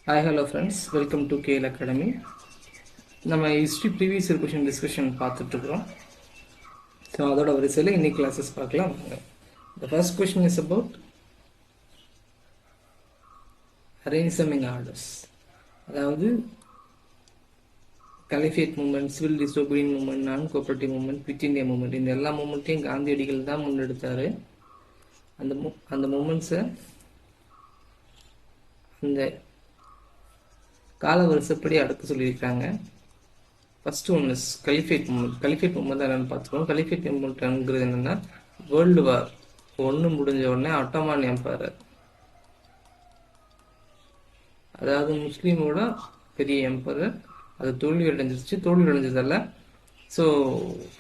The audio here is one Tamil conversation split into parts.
Hi, hello friends. Welcome to KL Academy. நம்ம history previous year question discussion பார்த்துட்டு இருக்கிறோம். ஸோ அதோட வரிசையில் இன்னைக்கு கிளாஸஸ் பார்க்கலாம். The first question is about arrangement orders. அதாவது Khilafat movement, civil disobedient movement, non cooperative movement, quit India movement, இந்த எல்லா மூமெண்ட்டையும் காந்தியடிகள் தான் முன்னெடுத்தார். அந்த மூமெண்ட்ஸை அந்த கால வரிசைப்படி அடுக்க சொல்லியிருக்காங்க. First one is Khilafat movement. Khilafat movement என்னன்னு பார்த்துக்கோம். கலிஃபேட் மூமெண்ட்ங்கிறது என்னன்னா, வேர்ல்டு வார் 1 முடிஞ்ச உடனே அட்டோமான் எம்பையர், அதாவது முஸ்லீமோட பெரிய எம்பையர், அது தோல்வி அடைஞ்சதல்ல. ஸோ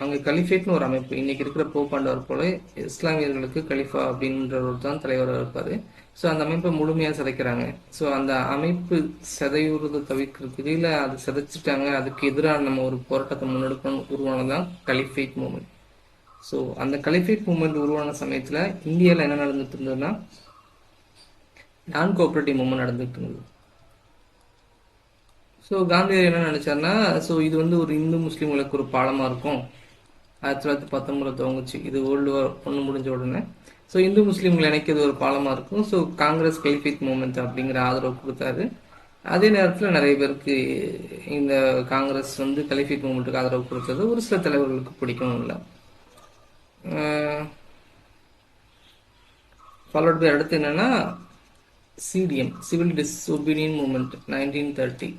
அங்கே கலிஃபேட்னு ஒரு அமைப்பு, இன்னைக்கு இருக்கிற போப்பாண்டவர் போல இஸ்லாமியர்களுக்கு கலிஃபா அப்படின்றவர் தான் தலைவராக இருப்பார். ஸோ அந்த அமைப்பை முழுமையாக சிதைக்கிறாங்க. ஸோ அந்த அமைப்பு சிதையுறதை தவிர்க்கிறதுக்கு, இல்லை அது சிதைச்சிட்டாங்க, அதுக்கு எதிராக நம்ம ஒரு போராட்டத்தை முன்னெடுக்கணும் உருவானதான் கலிஃபேட் மூமெண்ட். ஸோ அந்த கலிஃபேட் மூமெண்ட் உருவான சமயத்தில் இந்தியாவில் என்ன நடந்துட்டு இருந்ததுன்னா, நான் கோஆபரேட்டிவ் மூமெண்ட் நடந்துட்டு இருந்தது. ஸோ காந்தியார் என்ன நினைச்சாருன்னா, ஸோ இது வந்து ஒரு இந்து முஸ்லீம்களுக்கு ஒரு பாலமாக இருக்கும். 1919 துவங்குச்சு இது வேர்ல்டு வார் 1 முடிஞ்ச உடனே. ஸோ இந்து முஸ்லீம்கள் இணைக்கிறது ஒரு பாலமாக இருக்கும். ஸோ காங்கிரஸ் கலிஃபேட் மூமெண்ட் அப்படிங்கிற ஆதரவு கொடுத்தாரு. அதே நேரத்தில் நிறைய பேருக்கு இந்த காங்கிரஸ் வந்து கலிஃபேட் மூமெண்ட்டுக்கு ஆதரவு கொடுத்தது ஒரு சில தலைவர்களுக்கு பிடிக்கவும் இல்லை. ஃபாலோட் பை அடுத்து என்னன்னா சிடிஎம், சிவில் டிஸ்ஒபீடியன்ட் மூமெண்ட் 1930,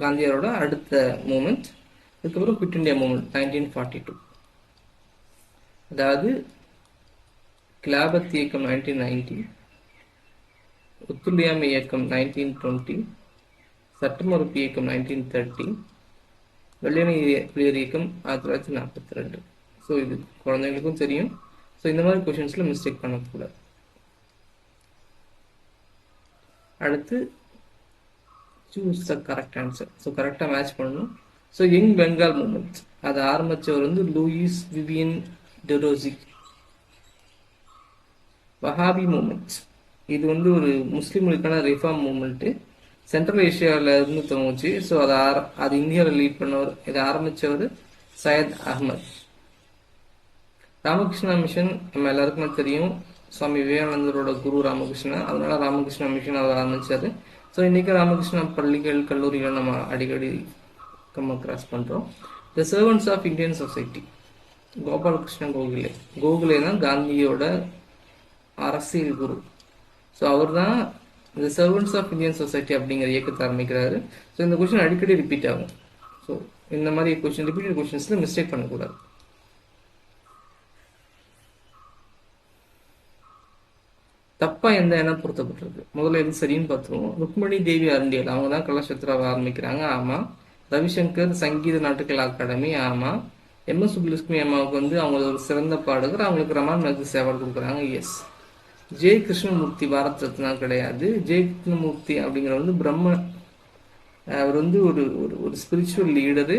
காந்தியாரோட அடுத்த மூமெண்ட். அதுக்கப்புறம் குவிட் இந்தியா மூமெண்ட் 1942, அதாவது கிலாபத் இயக்கம் 1990, ஒத்துழையாமை இயக்கம் 1920, சட்ட மறுப்பு இயக்கம் 1930, வெள்ளையனை வெளியேறு இயக்கம் 1942. ஸோ இது குழந்தைங்களுக்கும் தெரியும். ஸோ இந்த மாதிரி கொஷின்ஸில் மிஸ்டேக் பண்ணக்கூடாது. அடுத்து choose the correct answer. So கரெக்டாக மேட்ச் பண்ணணும். ஸோ யங் பெங்கால் மூமெண்ட் அதை ஆரம்பித்தவர் வந்து லூயிஸ் விவியன் டெரோசிக். வஹாபி மூமெண்ட் இது வந்து ஒரு முஸ்லீம்களுக்கான ரிஃபார்ம் மூமெண்ட்டு, சென்ட்ரல் ஏஷியாவில் இருந்து துவங்குச்சு. ஸோ அது இந்தியாவில் லீட் பண்ணவர், இதை ஆரம்பித்தவர் சையத் அஹ்மத். ராமகிருஷ்ணா மிஷன் நம்ம எல்லாருக்குமே தெரியும், சுவாமி விவேகானந்தரோட குரு ராமகிருஷ்ணா, அதனால ராமகிருஷ்ணா மிஷன் அவர் ஆரம்பித்தார். ஸோ இன்றைக்கி ராமகிருஷ்ணா பள்ளிகள் கல்லூரிகள் நம்ம அடிக்கடி கிராஸ் பண்ணுறோம். The servants of Indian society, Gopalakrishna Gokhale தான் காந்தியோட அரசியல் குரு. ஸோ அவர் தான் இந்த சர்வன்ட்ஸ் ஆஃப் இந்தியன் சொசைட்டி அப்படிங்கிற இயக்கத்தை ஆரம்பிக்கிறாரு. ஸோ இந்த கொஸ்டின் அடிக்கடி ரிப்பீட் ஆகும். ஸோ இந்த மாதிரி கொஸ்டின் ரிப்பீட்டட் கொஸ்டின்ஸில் மிஸ்டேக் பண்ணக்கூடாது. தப்பா எந்த எண்ணம் பொருத்தப்பட்டிருக்கு, முதல்ல எது சரின்னு பார்த்துருவோம். ருக்மணி தேவி அருண்டியல் அவங்க தான் கலாஷேத்ராவை ஆரம்பிக்கிறாங்க, ஆமா. ரவிசங்கர் சங்கீத நாட்டுகள் அகாடமி, ஆமா. எம்எஸ் சுப்புலட்சுமி அம்மாவுக்கு வந்து அவங்க ஒரு சிறந்த பாடகர், அவங்களுக்கு ரமான் மேக்ஸிஸ் அவார்டு கொடுக்குறாங்க, எஸ். ஜெய கிருஷ்ணமூர்த்தி பாரத் ரத்னா கிடையாது. ஜெய கிருஷ்ணமூர்த்தி அப்படிங்கிற வந்து அவர் வந்து ஒரு ஸ்பிரிச்சுவல் லீடரு.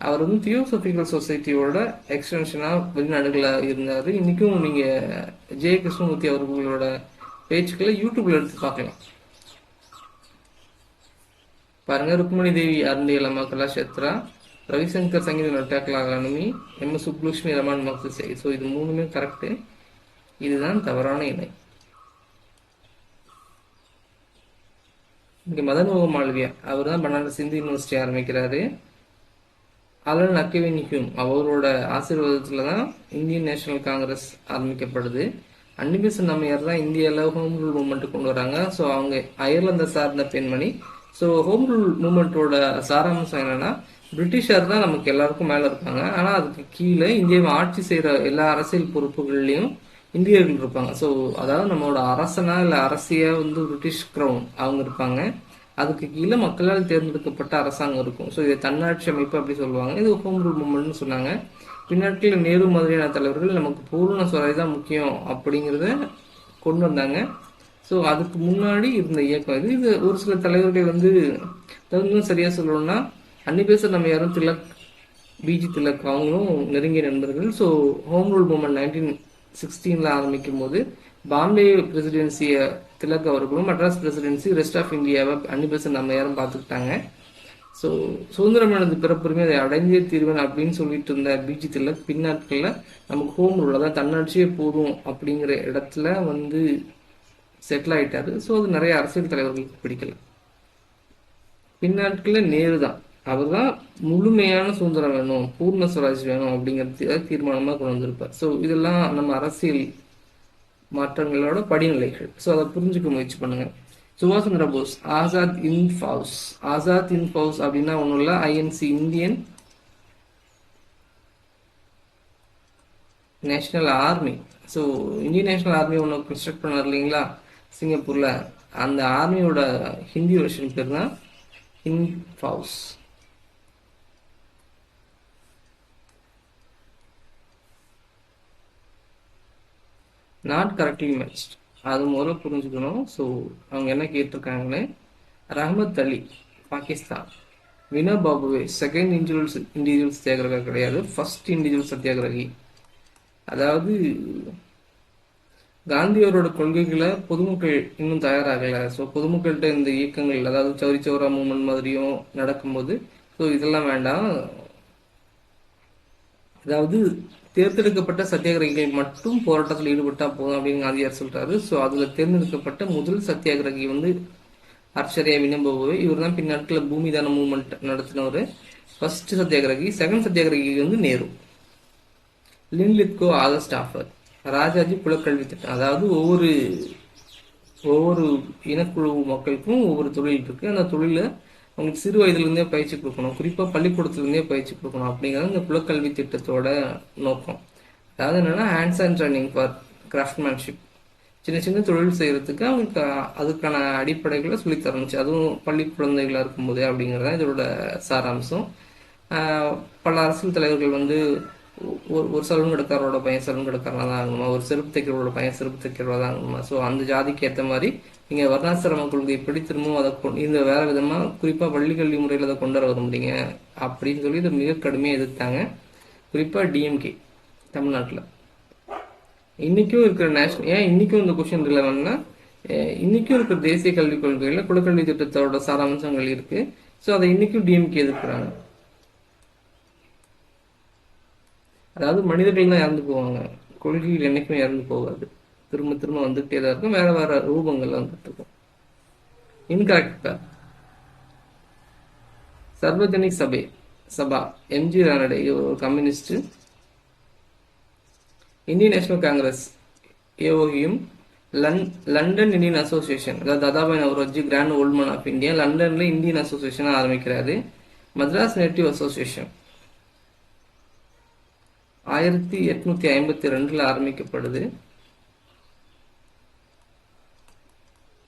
அவர் வந்து தியோசபிக்கல் சொசைட்டியோட எக்ஸ்டென்ஷனாக வெளிநாடுகளாக இருந்தார். இன்றைக்கும் நீங்கள் ஜெய கிருஷ்ணமூர்த்தி அவர்களோட பேச்சுக்களை யூடியூப்ல எடுத்து பார்க்கலாம். பாருங்க, ருக்மணி தேவி அருண்டியல் அம்மா கலாஷேத்ரா, ரவிசங்கர் சங்கீத நாட்டுகள் அகாடமி, எம்எஸ் சுப்புலட்சுமி ரமான் மேக்ஸிஸ். ஸோ இது மூணுமே கரெக்டு, இதுதான் தவறான இணை. இங்கே மதன் மோகன் மாளவியா அவர் தான் பனாரஸ் இந்து யூனிவர்சிட்டி ஆரம்பிக்கிறாரு. அலன் அக்கவின் ஹியூம் அவரோட ஆசீர்வாதத்தில் தான் இந்தியன் நேஷனல் காங்கிரஸ் ஆரம்பிக்கப்படுது. அன்னிபெசன்ட் அம்மையார் தான் இந்தியாவில் ஹோம் ரூல் மூமெண்ட் கொண்டு வராங்க. ஸோ அவங்க அயர்லாந்தை சார்ந்த பெண்மணி. ஸோ ஹோம் ரூல் மூமெண்ட்டோட சாராம்சம் என்னன்னா, பிரிட்டிஷார் தான் நமக்கு எல்லாருக்கும் மேலே இருப்பாங்க, ஆனால் அதுக்கு கீழே இந்தியாவை ஆட்சி செய்கிற எல்லா அரசியல் பொறுப்புகள்லையும் இந்தியர்கள் இருப்பாங்க. ஸோ அதாவது நம்மளோட அரசனா இல்லை அரசியாக வந்து பிரிட்டிஷ் கிரவுன் அவங்க இருப்பாங்க, அதுக்கு கீழே மக்களால் தேர்ந்தெடுக்கப்பட்ட அரசாங்கம் இருக்கும். ஸோ இதை தன்னாட்சி அமைப்பு அப்படி சொல்லுவாங்க. இது ஹோம் ரூல் மூமெண்ட்னு சொன்னாங்க. பின்னாட்களில் நேரு மாதிரியான தலைவர்கள் நமக்கு பூர்ண சுவராஜ் தான் முக்கியம் அப்படிங்கிறத கொண்டு வந்தாங்க. ஸோ அதுக்கு முன்னாடி இருந்த இயக்கம் இது ஒரு சில தலைவர்கள் வந்து இன்னும் சரியாக சொல்லணும்னா, அன்னிபெசன்ட் அம்மையாரும் திலக், பிஜி திலக் அவங்களும் நெருங்கிய நண்பர்கள். ஸோ ஹோம் ரூல் மூமெண்ட் 1916 ஆரம்பிக்கும் போது பாம்பே பிரசிடென்சியை திலக் அவர்களும் மெட்ராஸ் பிரசிடென்சி ரெஸ்ட் ஆஃப் இந்தியாவை அன்னிபெசன்ட் அம்மையாரும் பார்த்துக்கிட்டாங்க. ஸோ சுதந்திரம் அடைந்த பிறப்புரிமை அதை அடைந்தே தீர்வேன் அப்படின்னு சொல்லிட்டு இருந்த பிஜி திலக் பின்னாட்களில் நமக்கு ஹோம் ரூல் அதான் தன்னாட்சியே போதும் அப்படிங்கிற இடத்துல வந்து செட்டில் ஆயிட்டாரு. ஸோ அது நிறைய அரசியல் தலைவர்களுக்கு பிடிக்கல. பின்னாட்களில் நேரு தான், அவர் தான் முழுமையான சுதந்திரம் வேணும், பூர்ண சுவராஜ் வேணும் அப்படிங்கிறது தீர்மானமாக கொண்டு வந்திருப்பார். ஸோ இதெல்லாம் நம்ம அரசியல் மாற்றங்களோட படிநிலைகள். ஸோ அதை புரிஞ்சுக்க முயற்சி பண்ணுங்க. சுபாஷ் சந்திர போஸ் ஆசாத் இந்த் ஃபவுஸ். ஆசாத் இந்த் ஃபவுஸ் அப்படின்னா ஒன்றும் இல்லை, INC Indian national army. So Indian national army ஒன்று கன்ஸ்ட்ரக்ட் பண்ணார் இல்லைங்களா சிங்கப்பூரில், அந்த ஆர்மியோட ஹிந்தி வெர்ஷன் பேர் தான் இந்த் ஃபவுஸ். நாட் கரெக்ட்லி மேட்ச்ட், அது முதல்ல புரிஞ்சுக்கணும். ஸோ அவங்க என்ன கேட்டிருக்காங்கன்னு, ரஹமத் அலி பாகிஸ்தான், வினோபாபுவே செகண்ட் இண்டிவிஜுவல் சத்தியாகிரகா கிடையாது, ஃபர்ஸ்ட் இண்டிவிஜுவல் சத்தியாகிரகி. அதாவது காந்தியோட கொள்கைகளை பொதுமக்கள் இன்னும் தயாராகலை. ஸோ பொதுமக்கள்கிட்ட இந்த இயக்கங்கள், அதாவது சௌரி சௌரா மூமெண்ட் மாதிரியும் நடக்கும்போது ஸோ இதெல்லாம் வேண்டாம், அதாவது தேர்ந்தெடுக்கப்பட்ட சத்தியாகிரகிகள் மட்டும் போராட்டத்தில் ஈடுபட்டா போதும் அப்படின்னு காந்தியார் சொல்றாரு. ஸோ அதுல தேர்ந்தெடுக்கப்பட்ட முதல் சத்தியாகிரகி வந்து ஆச்சாரியா வினோபாவே. இவர் தான் பின்னாட்களில் பூமிதான மூவ்மெண்ட் நடத்தினவர், ஃபர்ஸ்ட் சத்தியாகிரகி. செகண்ட் சத்தியாகிரகி வந்து Nehru. Linlithgow August offer, Rajaji குலக்கல்வி திட்டம். அதாவது ஒவ்வொரு இனக்குழு மக்களுக்கும் ஒவ்வொரு தொழில் இருக்கு, அந்த தொழில அவங்களுக்கு சிறு வயதுலேருந்தே பயிற்சி கொடுக்கணும், குறிப்பாக பள்ளிக்கூடத்துலேருந்தே பயிற்சி கொடுக்கணும் அப்படிங்கிறது இந்த குலக்கல்வி திட்டத்தோட நோக்கம். அதாவது என்னன்னா hands and training for craftsmanship, சின்ன சின்ன தொழில் செய்யறதுக்கு அவங்களுக்கு அதுக்கான அடிப்படைகளை சொல்லித்தரணுச்சு, அதுவும் பள்ளி குழந்தைகளாக இருக்கும்போதே அப்படிங்கிறதான் இதோட சாராம்சம். பல அரசியல் தலைவர்கள் வந்து ஒரு சலூன் கடைக்காரோட பையன் சலூன் கடைக்காரனா தான் ஆகணுமா, ஒரு செருப்பு தைக்கிறோட பையன் செருப்பு தைக்கிறவா தான் ஆகணுமா. ஸோ அந்த ஜாதிக்கு ஏற்ற மாதிரி நீங்க வர்ணாசிரம கொள்கை எப்படி திரும்பவும் அதை இந்த வேற விதமா குறிப்பா பள்ளி கல்வி முறையில் அதை கொண்டு வர முடியுங்க அப்படின்னு சொல்லி இதை மிக கடுமையாக எதிர்த்தாங்க, குறிப்பா டிஎம்கே தமிழ்நாட்டில். இன்னைக்கும் இருக்கிற ஏன் இன்னைக்கும் இந்த கொஸ்டின் ரிலவென்ட்னா, இன்னைக்கும் இருக்கிற தேசிய கல்விக் கொள்கையில குலக்கல்வி திட்டத்தோட சாராம்சங்கள் இருக்கு. ஸோ அதை இன்னைக்கும் டிஎம்கே எதிர்க்கிறாங்க. அதாவது மனிதர்கள் தான் இறந்து போவாங்க, கொள்கைகள் என்னைக்குமே இறந்து போகாது, திரும்ப திரும்ப வந்துகிட்டே தான் இருக்கும், வேற வேற ரூபங்கள்ல வந்துட்டு இருக்கும். இன்கரெக்டா சர்வஜனிக் சபா எம்ஜி ரானடே ஒரு கம்யூனிஸ்ட், இந்தியன் நேஷனல் காங்கிரஸ் ஏஓயும், லண்டன் இந்தியன் அசோசியேஷன், அதாவது Dadabhai Naoroji grand old man of India லண்டன்ல இந்தியன் அசோசியேஷன் ஆரம்பிக்கிறாரு. மദ്രാஸ் நேட்டிவ் அசோசியேஷன் 1852 ஆரம்பிக்கப்படுது.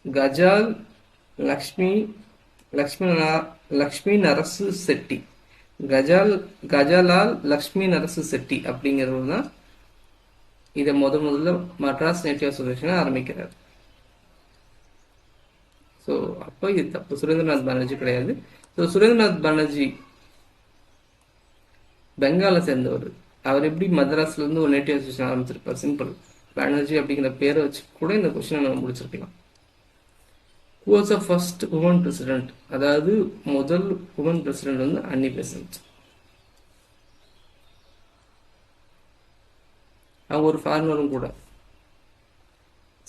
கஜால் லக்ஷ்மி நரசு செட்டி, கஜாலால் லக்ஷ்மி நரசு செட்டி அப்படிங்கிறவர் தான் இதை முதல்ல மദ്രാஸ் நேட்டிவ் அசோசியேஷனை ஆரம்பிக்கிறார். ஸோ அப்போ இது தப்பு, சுரேந்திரநாத் பானர்ஜி கிடையாது. ஸோ சுரேந்திரநாத் பானர்ஜி பெங்காலை சேர்ந்தவர், அவர் எப்படி மദ്രാஸ்ல இருந்து ஒரு நேட்டிவ் அசோசியேஷன் ஆரம்பிச்சிருப்பார்? சிம்பிள், பானர்ஜி அப்படிங்கிற பேரை வச்சு கூட இந்த கொஸ்டினை நம்ம முடிச்சிருக்கலாம். Who was the first woman president? அதாவது முதல் woman president வந்து அன்னி பெசன்ட். அவங்க ஒரு ஃபார்மரும் கூட.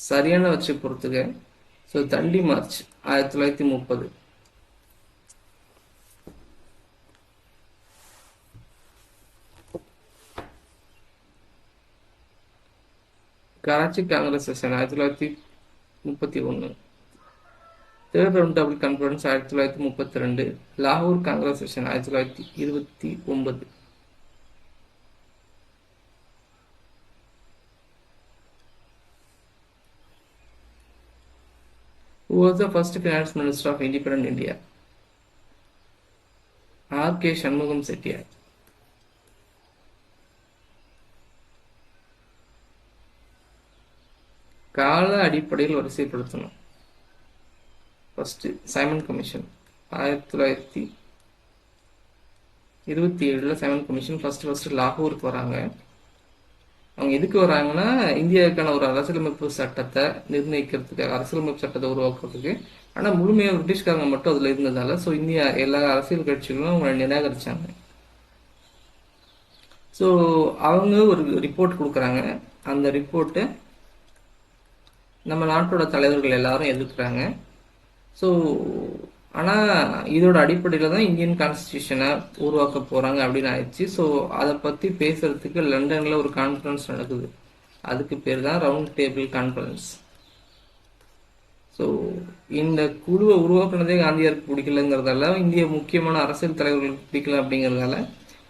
சரியான வச்சு பொறுத்துக்க. So Dandi March 1930. Karachi Congress session 1931. Third round table conference 1932. லாகூர் Congress session 1929. Who was the first finance minister of independent India? R.K. Shanmugam Chettiar. கால அடிப்படையில் வரிசைப்படுத்தணும். First Simon commission 1927 Simon commission first லாகூருக்கு வராங்க. அவங்க எதுக்கு வராங்கன்னா இந்தியாவுக்கான ஒரு அரசியலமைப்பு சட்டத்தை நிர்ணயிக்கிறதுக்கு, அரசியலமைப்பு சட்டத்தை உருவாக்குறதுக்கு. ஆனா முழுமையா பிரிட்டிஷ்காரங்க மட்டும் அதுல இருந்ததால ஸோ இந்தியா எல்லா அரசியல் கட்சிகளும் அவங்களை நிராகரிச்சாங்க. ஸோ அவங்க ஒரு ரிப்போர்ட் கொடுக்குறாங்க. அந்த ரிப்போர்ட்டை நம்ம நாட்டோட தலைவர்கள் எல்லாரும் எதிர்க்கிறாங்க. ஸோ ஆனால் இதோட அடிப்படையில் தான் இந்தியன் கான்ஸ்டியூஷனை உருவாக்க போகிறாங்க அப்படின்னு ஆயிடுச்சு. ஸோ அதை பற்றி பேசுறதுக்கு லண்டனில் ஒரு கான்ஃபரன்ஸ் நடக்குது. அதுக்கு பேர் தான் ரவுண்ட் டேபிள் கான்ஃபரன்ஸ். ஸோ இந்த குழுவை உருவாக்குனதே காந்தியாருக்கு பிடிக்கலங்கிறதால, இந்திய முக்கியமான அரசியல் தலைவர்களுக்கு பிடிக்கல அப்படிங்கிறதால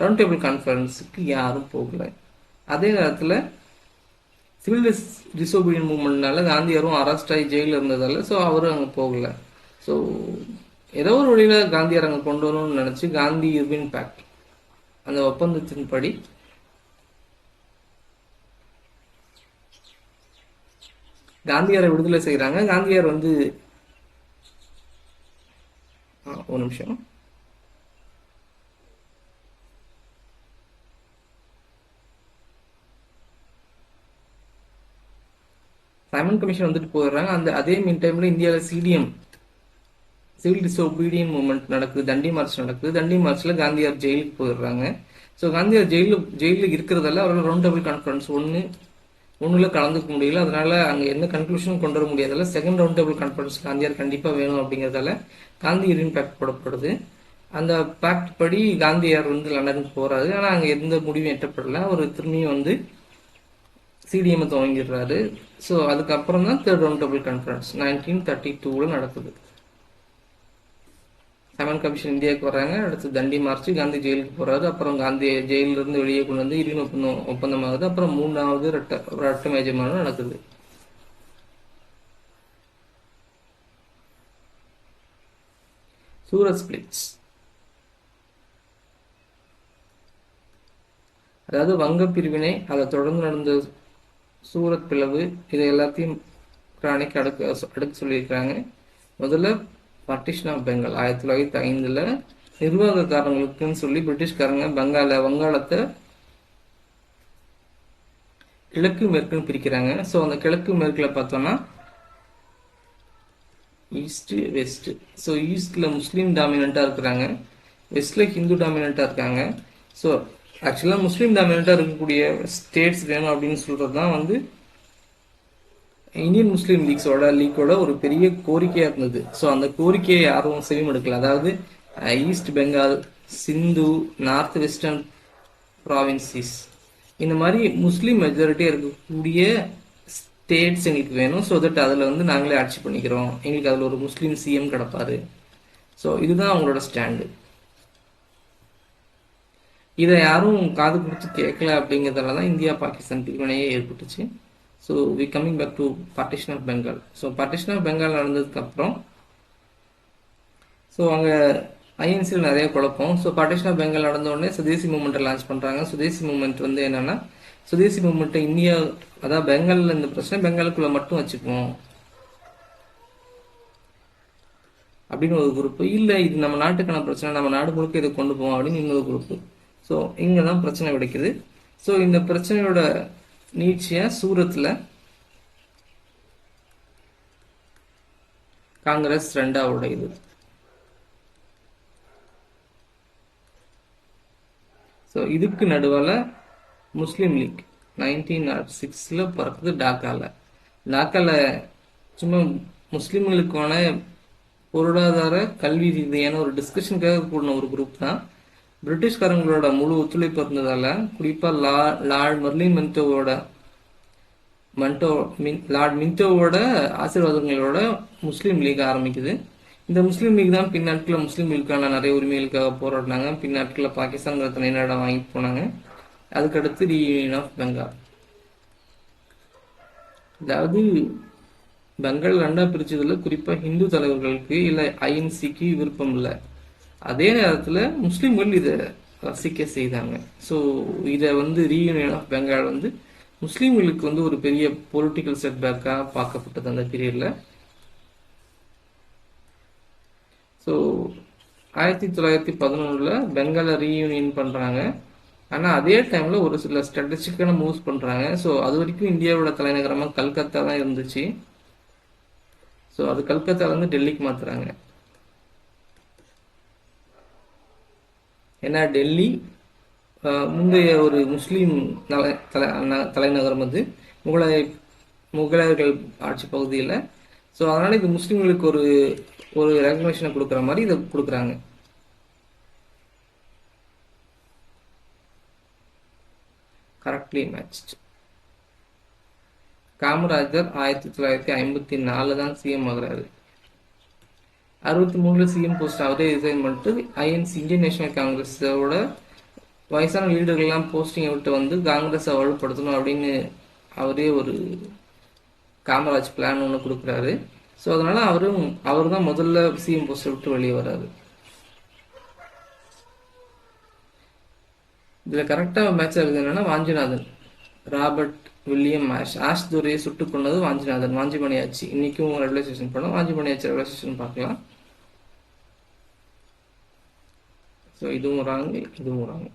ரவுண்ட் டேபிள் கான்ஃபரன்ஸுக்கு யாரும் போகல. அதே நேரத்தில் சிவில் டிசோபீடியன் மூவ்மெண்ட்னால காந்தியாரும் அரெஸ்ட் ஆகி ஜெயிலில் இருந்ததால ஸோ அவரும் அங்கே போகல. ஸோ ஏதோ ஒரு வழியில் காந்தியார் அங்கே கொண்டு வரணும்னு நினச்சி காந்தி இர்வின் பேக்ட் அந்த ஒப்பந்தத்தின்படி காந்தியாரை விடுதலை செய்கிறாங்க. காந்தியார் வந்து ஒரு நிமிஷம், சைமன் கமிஷன் வந்துட்டு போயிடுறாங்க. அதே மீன் டைம்ல இந்தியாவில் சிடிஎம் சிவில் டிசோபீடியன் மூவ்மெண்ட் நடக்குது, தண்டி மார்ச் நடக்குது. தண்டி மார்ச்சில் காந்தியார் ஜெயிலுக்கு போயிடுறாங்க. ஸோ காந்தியார் ஜெயிலில் இருக்கிறதால அவர்கள் ரவுண்ட் டேபிள் கான்ஃபரன்ஸ் ஒன்றுல கலந்துக்க முடியல. அதனால அங்கே எந்த கன்க்ளூஷனும் கொண்டு வர முடியாதால செகண்ட் ரவுண்ட் டேபிள் கான்ஃபரன்ஸ் காந்தியார் கண்டிப்பாக வேணும் அப்படிங்கிறதால காந்தி இர்வின் பேக்ட் போடப்படுது. அந்த பேக்ட் படி காந்தியார் வந்து லண்டனுக்கு போறாரு. ஆனால் அங்கே எந்த முடிவும் எட்டப்படல. அவர் திரும்பியும் வந்து சிடிஎம் துவங்கிடுறாரு. ஸோ அதுக்கப்புறம் தான் தேர்ட் ரவுண்ட் டேபிள் கான்ஃபரன்ஸ் 1932 நடக்குது. சைமன் கமிஷன் இந்தியாவுக்கு வர்றாங்க. அடுத்து தண்டி மார்ச், காந்தி ஜெயிலுக்கு போறாரு. அப்புறம் காந்தி ஜெயிலிருந்து வெளியே கொண்டு வந்து இர்வின் ஒப்பந்தமாகுது. அப்புறம் மூணாவது ரெட்ட மேஜை மாநாடு நடக்குது. சூரத் ஸ்பிளிட்ஸ், அதாவது வங்க பிரிவினை, அதை தொடர்ந்து நடந்த சூரத் பிளவு, இதை எல்லாத்தையும் ராணிக்கு அடுக்க சொல்லியிருக்கிறாங்க. முதல்ல பார்ட்டிஷன் ஆஃப் பெங்கால் 1905 நிர்வாக காரணங்களுக்குன்னு சொல்லி பிரிட்டிஷ்காரங்க வங்காளத்தை கிழக்கு மேற்குன்னு பிரிக்கிறாங்க. ஸோ அந்த கிழக்கு மேற்குல பார்த்தோம்னா ஈஸ்ட் வெஸ்ட். ஸோ ஈஸ்ட்ல முஸ்லீம் டாமினண்டா இருக்கிறாங்க, வெஸ்ட்ல ஹிந்து டாமினண்டா இருக்காங்க. ஸோ ஆக்சுவலாக முஸ்லீம் டாமினண்டா இருக்கக்கூடிய ஸ்டேட்ஸ் வேணும் அப்படின்னு சொல்றது தான் வந்து இந்தியன் முஸ்லீம் லீக்கோட ஒரு பெரிய கோரிக்கையா இருந்தது. ஸோ அந்த கோரிக்கையை யாரும் செவிமடுக்கல. அதாவது ஈஸ்ட் பெங்கால், சிந்து, நார்த் வெஸ்டர்ன் ப்ராவின்சிஸ், இந்த மாதிரி முஸ்லீம் மெஜாரிட்டியா இருக்கக்கூடிய ஸ்டேட்ஸ் எங்களுக்கு வேணும். ஸோ தட் அதில் வந்து நாங்களே ஆட்சி பண்ணிக்கிறோம், எங்களுக்கு அதில் ஒரு முஸ்லீம் சிஎம் கிடப்பாரு. ஸோ இதுதான் அவங்களோட ஸ்டாண்டு. இதை யாரும் காது கொடுத்து கேட்கல அப்படிங்கிறதால தான் இந்தியா பாகிஸ்தான் பிரிவினையே ஏற்பட்டுச்சு. So we coming back to partition of Bengal. So partition of Bengal நடந்ததுக்கு அப்புறம் ஸோ அங்கே ஐஎன்சியில் நிறைய குழப்பம். ஸோ பார்ட்டிஷன் ஆஃப் பெங்கால் நடந்த உடனே சுதேசி மூவ்மெண்ட்டை லான்ச் பண்ணுறாங்க. சுதேசி மூவ்மெண்ட் வந்து என்னன்னா, சுதேசி மூவ்மெண்ட்டை இந்தியா, அதாவது பெங்காலில் இந்த பிரச்சனை பெங்காலுக்குள்ள மட்டும் வச்சுக்குவோம் அப்படின்னு ஒரு குரூப். இல்லை இது நம்ம நாட்டுக்கான பிரச்சனை, நம்ம நாடு முழுக்க இதை கொண்டு போவோம் அப்படின்னு இன்னொரு குரூப். ஸோ இங்கே தான் பிரச்சனை கிடைக்குது. ஸோ இந்த பிரச்சனையோட நீட்சியா சூரத்தில் காங்கிரஸ் ரெண்டாவோட இது. ஸோ இதுக்கு நடுவில் முஸ்லீம் லீக் 1906 பிறக்குது டாக்கால சும்மா முஸ்லீம்களுக்கான பொருளாதார கல்வி ரீதியான ஒரு டிஸ்கஷனுக்காக கூடின ஒரு குரூப் தான். பிரிட்டிஷ்காரங்களோட முழு ஒத்துழைப்பு இருந்ததால, குறிப்பா லார்ட் மெர்லின் லார்ட் மின்டோவோட ஆசீர்வாதங்களோட முஸ்லீம் லீக் ஆரம்பிக்குது. இந்த முஸ்லீம் லீக் தான் பின்னாட்களில் முஸ்லீம் லீக்கான நிறைய உரிமைகளுக்காக போராடினாங்க. பின்னாட்களில் பாகிஸ்தான் தனி நாடாக வாங்கிட்டு போனாங்க. அதுக்கடுத்து ரீயூனியன் ஆஃப் பெங்கால். அதாவது பெங்கால் ரெண்டா பிரிச்சதுல குறிப்பா ஹிந்து தலைவர்களுக்கு இல்லை ஐஎன்சிக்கு விருப்பம் இல்லை. அதே நேரத்தில் முஸ்லீம்கள் இதை ரசிக்க செய்தாங்க. ஸோ இதை வந்து ரீயூனியன் ஆஃப் பெங்கால் வந்து முஸ்லீம்களுக்கு வந்து ஒரு பெரிய பொலிட்டிக்கல் செட்பேக்காக பார்க்கப்பட்டது அந்த பீரியட்ல. ஸோ 1911 பெங்காலை ரீயூனியன் பண்ணுறாங்க. ஆனால் அதே டைமில் ஒரு சில ஸ்ட்ராட்டஜிக்கான மூவ்ஸ் பண்ணுறாங்க. ஸோ அது வரைக்கும் இந்தியாவோட தலைநகரமாக கல்கத்தா தான் இருந்துச்சு. ஸோ அது கல்கத்தாலேருந்து டெல்லிக்கு மாற்றுறாங்க. ஏன்னா டெல்லி முந்தைய ஒரு முஸ்லீம் தலைநகரம் அது, முகலாய முகலாயர்கள் ஆட்சி பகுதியில். ஸோ அதனால் இது முஸ்லீம்களுக்கு ஒரு ஒரு ரெகக்னேஷனை கொடுக்குற மாதிரி இதை கொடுக்குறாங்க. Correctly matched. காமராஜர் 1954 தான் சிஎம் ஆகுறாரு. 63 சிஎம் போஸ்ட் அவரே ரிசைன் பண்ணிட்டு ஐஎன்சி இந்தியன் நேஷனல் காங்கிரஸோட வயசான லீடர்கள்லாம் போஸ்டிங்கை விட்டு வந்து காங்கிரஸை வலுப்படுத்தணும் அப்படின்னு அவரே ஒரு காமராஜ் பிளான் ஒன்று கொடுக்குறாரு. ஸோ அதனால அவர் தான் முதல்ல சிஎம் போஸ்ட்டை விட்டு வெளியே வராரு. இதில் கரெக்டாக மேட்ச் ஆகுது என்னன்னா, வாஞ்சிநாதன் ராபர்ட் வில்லியம் ஆஷ் துரையை சுட்டு கொண்டது வாஞ்சிநாதன். வாஞ்சிமணி ஆச்சு. இன்னைக்கும் ரயில்வே ஸ்டேஷன் போனோம், வாஞ்சிமணி ஆச்சு ரயில்வே ஸ்டேஷன் பார்க்கலாம். ஸோ இதுவும் ராங்க, இதுவும் ராங்க.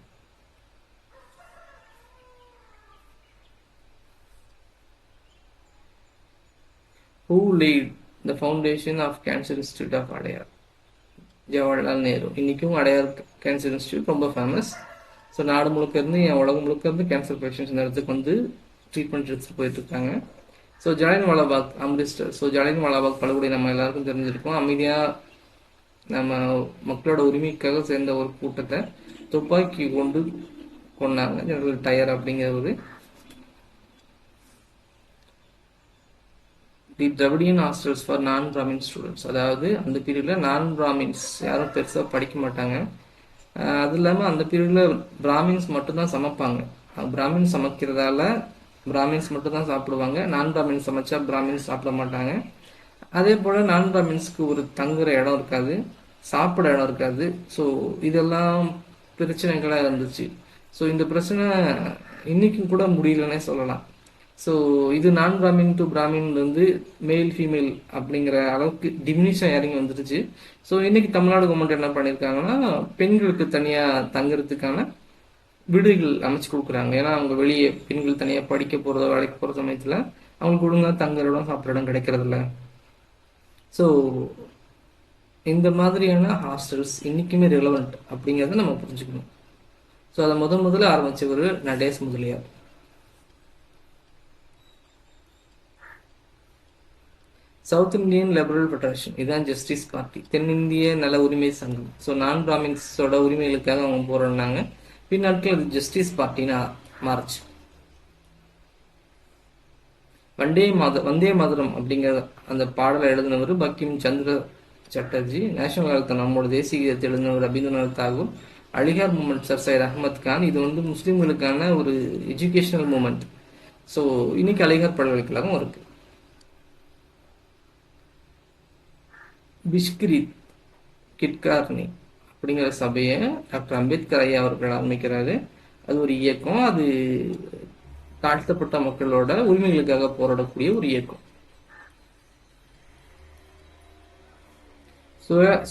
Who laid the foundation of Cancer Institute of Adyar? Jawaharlal Nehru. இன்னைக்கும் அடையார் கேன்சர் இன்ஸ்டியூட் ரொம்ப ஃபேமஸ். ஸோ நாடு முழுக்க இருந்து, உலகம் முழுக்க இருந்து கேன்சர் பேஷண்ட்ஸ் இந்த இடத்துக்கு வந்து ட்ரீட்மெண்ட் எடுத்துட்டு போயிட்டு இருக்காங்க. ஸோ ஜாலியன் வாலாபாக் அம்ரிஸ்டர். ஸோ ஜாலியன் வாலாபாக் படுகொலை நம்ம எல்லாருக்கும் தெரிஞ்சிருக்கோம். அமைதியாக நம்ம மக்களோட உரிமைக்காக சேர்ந்த ஒரு கூட்டத்தை துப்பாக்கி கொண்டு கொண்டாங்க. ஜெனரல் டயர் அப்படிங்கிற ஒரு தி திராவிடியன் ஹாஸ்டல்ஸ் ஃபார் நான் பிராமின் ஸ்டூடெண்ட்ஸ். அதாவது அந்த பீரியடில் நான் பிராமின்ஸ் யாரும் பெருசாக படிக்க மாட்டாங்க. அது இல்லாமல் அந்த பீரியடில் பிராமின்ஸ் மட்டும்தான் சமைப்பாங்க. பிராமின்ஸ் சமைக்கிறதால பிராமின்ஸ் மட்டும்தான் சாப்பிடுவாங்க. நான் பிராமின்ஸ் சமைச்சா பிராமின்ஸ் சாப்பிட மாட்டாங்க. அதே போல் நான் பிராமின்ஸ்க்கு ஒரு தங்குற இடம் இருக்காது, சாப்பிட இடம் இருக்காது. ஸோ இதெல்லாம் பிரச்சனைகளாக இருந்துச்சு. ஸோ இந்த பிரச்சனை இன்னைக்கும் கூட முடியலன்னே சொல்லலாம். ஸோ இது நான் பிராமின் டு பிராமின் வந்து மேல் ஃபீமேல் அப்படிங்கிற அளவுக்கு டிமினிஷன் இறங்கி வந்துருச்சு. ஸோ இன்னைக்கு தமிழ்நாடு கவர்மெண்ட் என்ன பண்ணியிருக்காங்கன்னா, பெண்களுக்கு தனியாக தங்குறதுக்கான வீடுகள் அமைச்சு கொடுக்குறாங்க. ஏன்னா அவங்க வெளியே பெண்கள் தனியாக படிக்க போகிறதோ வேலைக்கு போகிற சமயத்தில் அவங்களுக்கு ஒழுங்காக தங்குற இடம் சாப்பிட்ற இடம் கிடைக்கிறதில்ல. ஸோ இந்த மாதிரியான ஹாஸ்டல்ஸ் இன்னைக்குமே ரெலவெண்ட் அப்படிங்கிறத நம்ம புரிஞ்சுக்கணும். ஸோ அதை முதல்ல ஆரம்பிச்சவர் Natesh Mudaliar. South Indian liberal federation, இதுதான் ஜஸ்டிஸ் பார்ட்டி, தென்னிந்திய நல உரிமை சங்கம். ஸோ நான் பிராமின்ஸோட உரிமைகளுக்காக அவங்க போராடினாங்க. பின்னாட்கள் அது ஜஸ்டிஸ் பார்ட்டின்னு மாறுச்சு. வந்தே மாதரம் அப்படிங்கிற அந்த பாடலை எழுதினவர் பங்கிம் சந்திர சட்டர்ஜி. நேஷனல் காலத்தை நம்மோட தேசிய கீதத்தை எழுதினவர் ரவீந்திரநாத் தாகூர். Aligarh movement sir Syed Ahmed Khan. இது வந்து முஸ்லீம்களுக்கான ஒரு எஜுகேஷனல் மூமெண்ட். ஸோ இன்னைக்கு அலிகார் பல்கலைக்கழகம் இருக்கு. பிஷ்கிரித் கிட்கார்னி அப்படிங்கிற சபையை டாக்டர் அம்பேத்கர் ஐயா அவர்கள் ஆரம்பிக்கிறாரு. அது ஒரு இயக்கம். அது தாழ்த்தப்பட்ட மக்களோட உரிமைகளுக்காக போராடக்கூடிய ஒரு இயக்கம்.